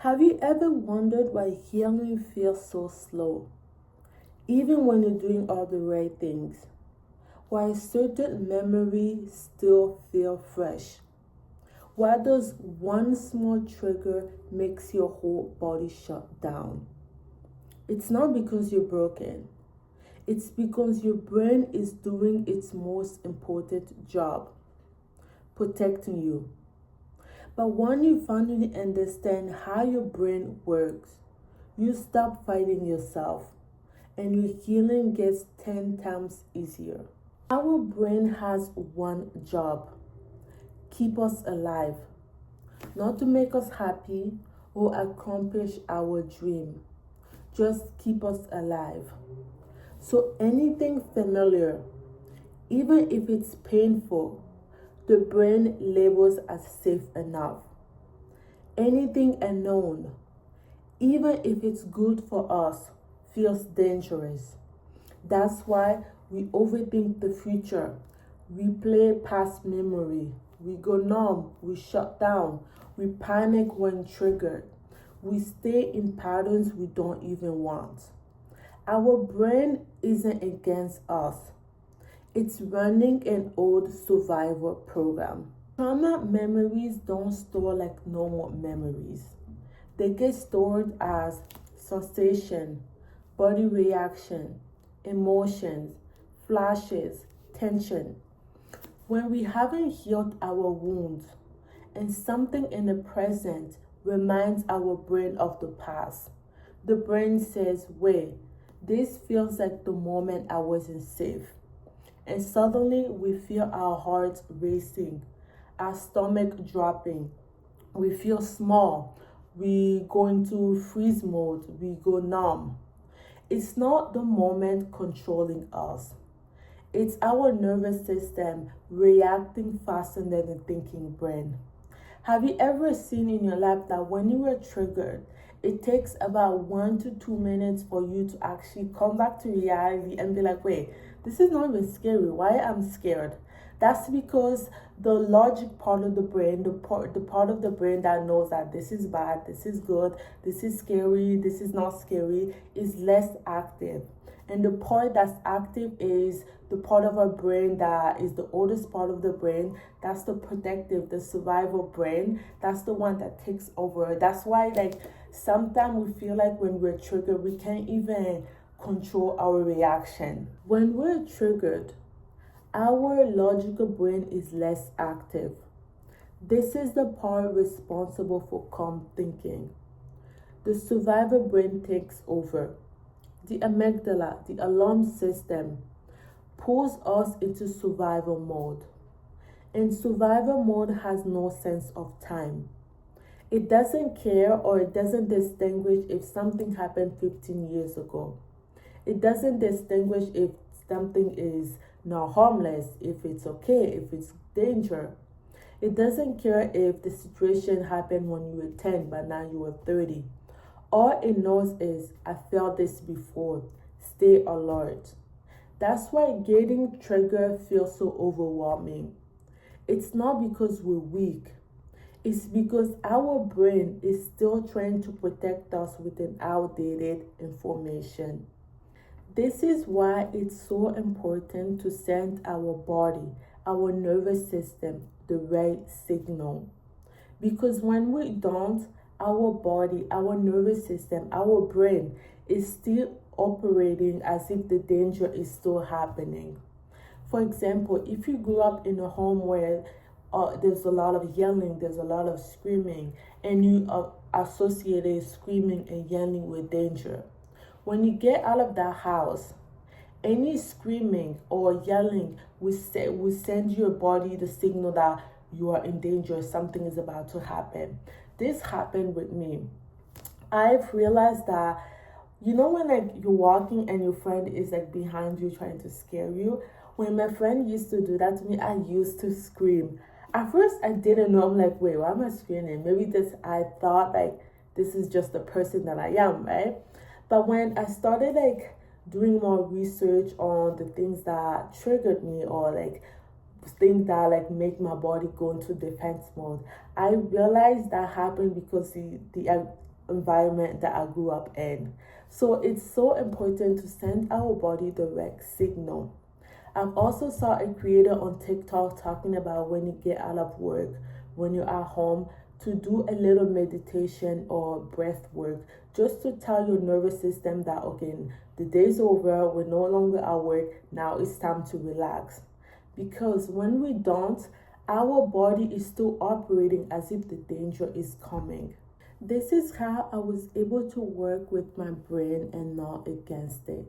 Have you ever wondered why healing feels so slow, even when you're doing all the right things? Why certain memories still feel fresh? Why does one small trigger makes your whole body shut down? It's not because you're broken. It's because your brain is doing its most important job, protecting you. But when you finally understand how your brain works, you stop fighting yourself and your healing gets 10 times easier. Our brain has one job: keep us alive, not to make us happy or accomplish our dream, just keep us alive. So anything familiar, even if it's painful, the brain labels as safe enough. Anything unknown, even if it's good for us, feels dangerous. That's why we overthink the future, replay past memory, we go numb, we shut down, we panic when triggered, we stay in patterns we don't even want. Our brain isn't against us. It's running an old survival program. Trauma memories don't store like normal memories. They get stored as sensation, body reaction, emotions, flashes, tension. When we haven't healed our wounds and something in the present reminds our brain of the past, the brain says, wait, this feels like the moment I wasn't safe. And suddenly we feel our hearts racing, our stomach dropping. We feel small. We go into freeze mode. We go numb. It's not the moment controlling us. It's our nervous system reacting faster than the thinking brain. Have you ever seen in your life that when you were triggered, it takes about 1 to 2 minutes for you to actually come back to reality and be like, wait, this is not even scary. Why I'm scared? That's because the logic part of the brain, the part of the brain that knows that this is bad, this is good, this is scary, this is not scary, is less active. And the part that's active is the part of our brain that is the oldest part of the brain. That's the protective, the survival brain. That's the one that takes over. That's why, like, sometimes we feel like when we're triggered, we can't even control our reaction. When we're triggered, our logical brain is less active. This is the part responsible for calm thinking. The survival brain takes over. The amygdala, the alarm system, pulls us into survival mode. And survival mode has no sense of time. It doesn't care or it doesn't distinguish if something happened 15 years ago. It doesn't distinguish if something is now harmless, if it's okay, if it's danger. It doesn't care if the situation happened when you were 10 but now you were 30. All it knows is, I felt this before. Stay alert. That's why getting triggered feels so overwhelming. It's not because we're weak. It's because our brain is still trying to protect us with an outdated information. This is why it's so important to send our body, our nervous system, the right signal. Because when we don't, our body, our nervous system, our brain is still operating as if the danger is still happening. For example, if you grew up in a home where there's a lot of yelling, there's a lot of screaming, and you associated screaming and yelling with danger. When you get out of that house, any screaming or yelling will send your body the signal that you are in danger, something is about to happen. This happened with me. I've realized that, you know, when like you're walking and your friend is like behind you trying to scare you, when my friend used to do that to me, I used to scream. At first I didn't know. I'm like, wait, why am I screaming? Maybe this, I thought like this is just the person that I am, right? But when I started like doing more research on the things that triggered me or like things that like make my body go into defense mode, I realized that happened because environment that I grew up in. So it's so important to send our body the right signal. I've also saw a creator on TikTok talking about when you get out of work, when you're at home, to do a little meditation or breath work just to tell your nervous system that, okay, the day's over, we're no longer at work, now it's time to relax. Because when we don't, our body is still operating as if the danger is coming. This is how I was able to work with my brain and not against it.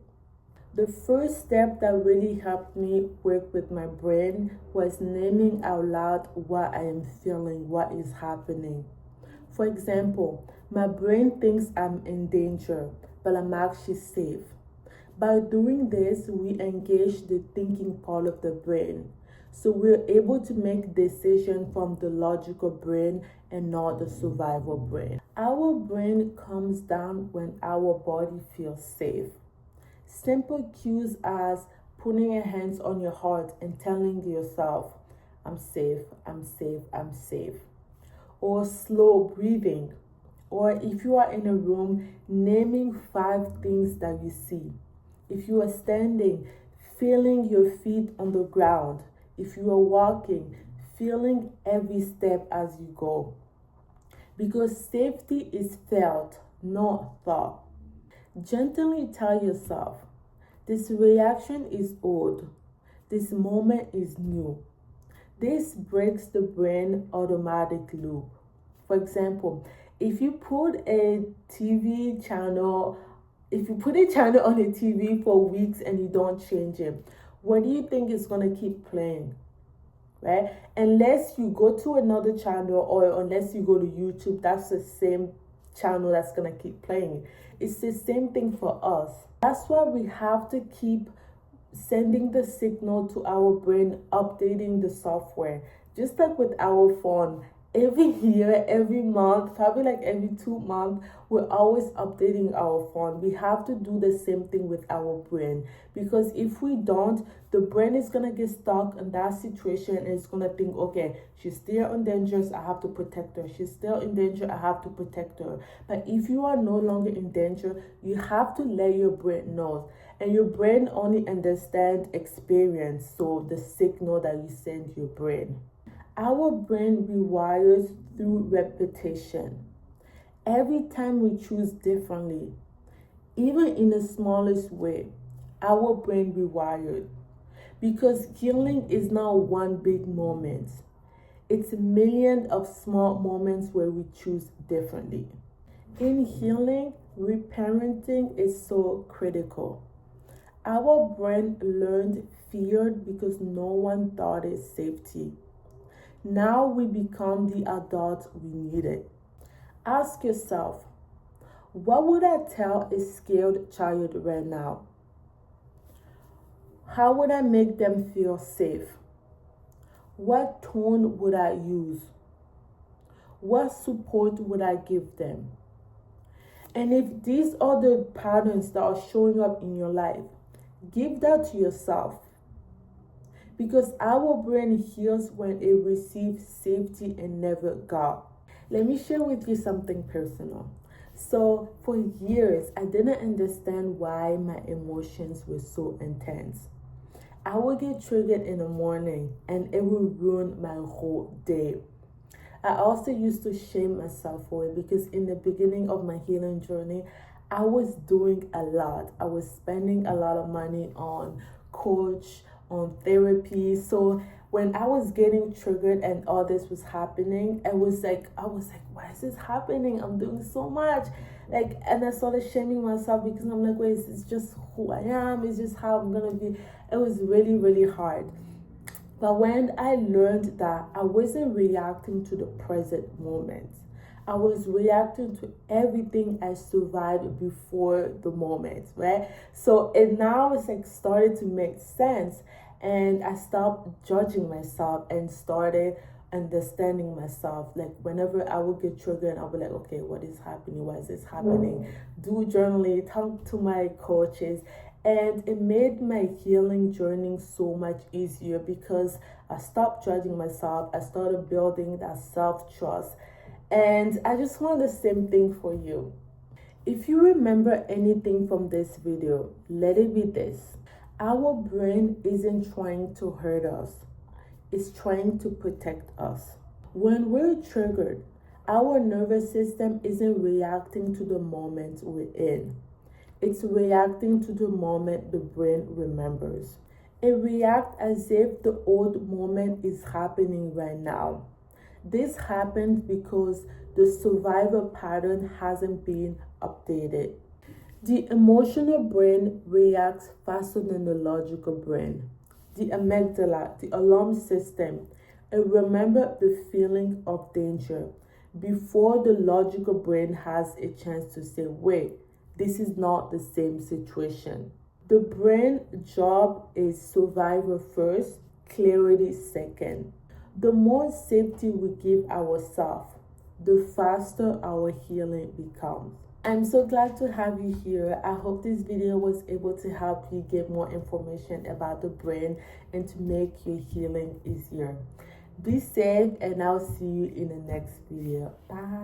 The first step that really helped me work with my brain was naming out loud what I am feeling, what is happening. For example, my brain thinks I'm in danger, but I'm actually safe. By doing this, we engage the thinking part of the brain. So we're able to make decisions from the logical brain and not the survival brain. Our brain comes down when our body feels safe. Simple cues as putting your hands on your heart and telling yourself, I'm safe, I'm safe, I'm safe. Or slow breathing. Or if you are in a room, naming 5 things that you see. If you are standing, feeling your feet on the ground. If you are walking, feeling every step as you go. Because safety is felt, not thought. Gently tell yourself, this reaction is old. This moment is new. This breaks the brain automatic loop. For example, if you put a channel on a TV for weeks and you don't change it, what do you think is going to keep playing? Right? Unless you go to another channel or unless you go to YouTube, that's the same channel that's going to keep playing. It's the same thing for us. That's why we have to keep sending the signal to our brain, updating the software. Just like with our phone, every year, every month, probably like every 2 months, we're always updating our phone. We have to do the same thing with our brain, because if we don't, the brain is gonna get stuck in that situation and it's gonna think, okay, she's still in danger, so I have to protect her. She's still in danger, I have to protect her. But if you are no longer in danger, you have to let your brain know. And your brain only understands experience, so the signal that you send your brain. Our brain rewires through repetition. Every time we choose differently, even in the smallest way, our brain rewired. Because healing is not one big moment. It's millions of small moments where we choose differently. In healing, reparenting is so critical. Our brain learned fear because no one thought it safety. Now we become the adults we needed. Ask yourself, what would I tell a scared child right now? How would I make them feel safe? What tone would I use? What support would I give them? And if these are the patterns that are showing up in your life, give that to yourself. Because our brain heals when it receives safety and never got. Let me share with you something personal. So for years, I didn't understand why my emotions were so intense. I would get triggered in the morning and it would ruin my whole day. I also used to shame myself for it because in the beginning of my healing journey, I was doing a lot. I was spending a lot of money on coach, on therapy. So when I was getting triggered and all this was happening, I was like, why is this happening? I'm doing so much. And I started shaming myself because I'm like, wait, it's just who I am. It's just how I'm going to be. It was really, really hard. But when I learned that I wasn't reacting to the present moment, I was reacting to everything I survived before the moment, right? So it now is like started to make sense, and I stopped judging myself and started understanding myself. Like whenever I would get triggered, I would be like, okay, what is happening? Why is this happening? Do journaling, talk to my coaches. And it made my healing journey so much easier because I stopped judging myself. I started building that self-trust. And I just want the same thing for you. If you remember anything from this video, let it be this. Our brain isn't trying to hurt us. It's trying to protect us. When we're triggered, our nervous system isn't reacting to the moment we're in. It's reacting to the moment the brain remembers. It reacts as if the old moment is happening right now. This happens because the survival pattern hasn't been updated. The emotional brain reacts faster than the logical brain. The amygdala, the alarm system, it remembers the feeling of danger before the logical brain has a chance to say, wait, this is not the same situation. The brain job is survival first, clarity second. The more safety we give ourselves, the faster our healing becomes. I'm so glad to have you here. I hope this video was able to help you get more information about the brain and to make your healing easier. Be safe, and I'll see you in the next video. Bye.